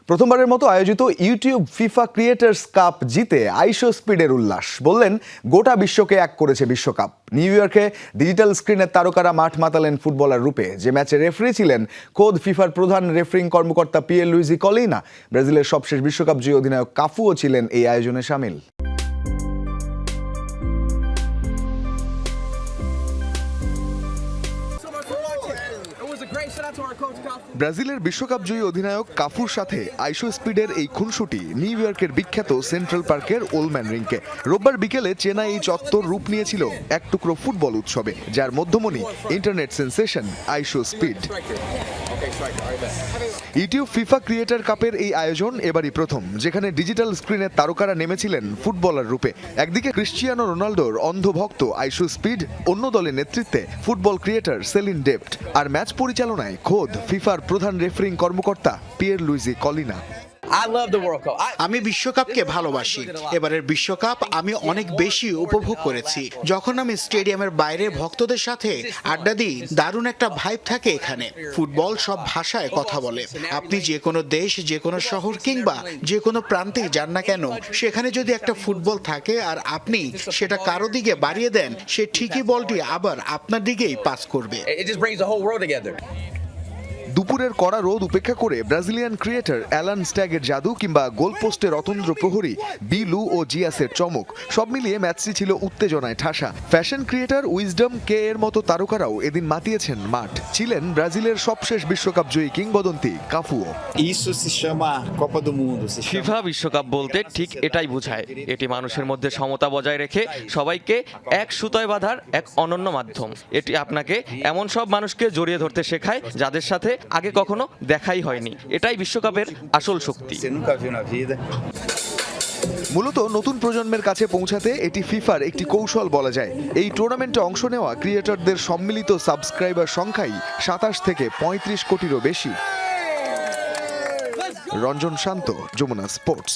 প্রথমবারের মতো আয়োজিত ইউটিউব ফিফা ক্রিয়েটার্স কাপ জিতে আইশো স্পিডের উল্লাস। বললেন, গোটা বিশ্বকে এক করেছে বিশ্বকাপ। নিউ ইয়র্কে ডিজিটাল স্ক্রিনের তারকারা মাঠ মাতালেন ফুটবলার রূপে। যে ম্যাচে রেফারি ছিলেন খোদ ফিফার প্রধান রেফারিং কর্মকর্তা পিয়ের লুইজি কলিনা। ব্রাজিলের সবশেষ বিশ্বকাপ জয়ী অধিনায়ক কাফুও ছিলেন এই আয়োজনে শামিল। ব্রাজিলের বিশ্বকাপ জয়ী অধিনায়ক কাফুর সাথে আইশো স্পিডের এই খুনসুটি নিউ ইয়র্কের বিখ্যাত সেন্ট্রাল পার্কের ওলম্যান রিংকে। রোববার বিকেলে চেন্নাই এই চত্বর রূপ নিয়েছিল এক টুকরো ফুটবল উৎসবে, যার মধ্যমণি internet sensation IShowSpeed. YouTube FIFA creator কাপের এই আয়োজন এবারই প্রথম, যেখানে ডিজিটাল স্ক্রিনের তারকারা নেমেছিলেন ফুটবলার রূপে। একদিকে ক্রিশ্চিয়ানো রোনাল্ডোর অন্ধভক্ত আইশো স্পিড, অন্য দলের নেতৃত্বে ফুটবল ক্রিয়েটার সেলিন ডেপ্ট, আর ম্যাচ পরিচালনায় খোদ ফিফার প্রধান রেফারিং কর্মকর্তা পিয়ের লুইজি কলিনা। আমি বিশ্বকাপকে ভালোবাসি। এবারের বিশ্বকাপ আমি অনেক বেশি উপভোগ করেছি। যখন আমি স্টেডিয়ামের বাইরে ভক্তদের সাথে আড্ডা দিই, দারুণ একটা ভাইব থাকে এখানে। ফুটবল সব ভাষায় কথা বলে। আপনি যে কোনো দেশ, যে কোনো শহর কিংবা যে কোনো প্রান্তে যান না কেন, সেখানে যদি একটা ফুটবল থাকে আর আপনি সেটা কারো দিকে বাড়িয়ে দেন, সে ঠিকই বলটি আবার আপনার দিকেই পাস করবে। দুপুরের কড়া রোদ উপেক্ষা করে ব্রাজিলিয়ান ক্রিয়েটর অ্যালান স্ট্যাগের জাদু কিংবা গোলপোস্টের অতন্দ্র প্রহরী বিলু ও জিয়াসের চমক, সব মিলিয়ে ম্যাচটি ছিল উত্তেজনায় ঠাসা। ফ্যাশন ক্রিয়েটর উইজডম কে এর মতো তারকারাও এদিন মাতিয়েছেন মাঠ। ছিলেন ব্রাজিলের সবশেষ বিশ্বকাপ জয়ী কিংবদন্তি কাফুও। ফিফা বিশ্বকাপ বলতে ঠিক এটাই বোঝায়। এটি মানুষের মধ্যে সমতা বজায় রেখে সবাইকে এক সুতোয় বাঁধার এক অনন্য মাধ্যম। এটি আপনাকে এমন সব মানুষকে জড়িয়ে ধরতে শেখায় যাদের সাথে আগে কখনো দেখাই হয়নি। এটাই বিশ্বকাপের আসল শক্তি। মূলত নতুন প্রজন্মের কাছে পৌঁছাতে এটি ফিফার একটি কৌশল বলা যায়। এই টুর্নামেন্টে অংশ নেওয়া ক্রিয়েটরদের সম্মিলিত সাবস্ক্রাইবার সংখ্যাই 27 থেকে 35 কোটিরও বেশি। রঞ্জন শান্ত, যমুনা স্পোর্টস।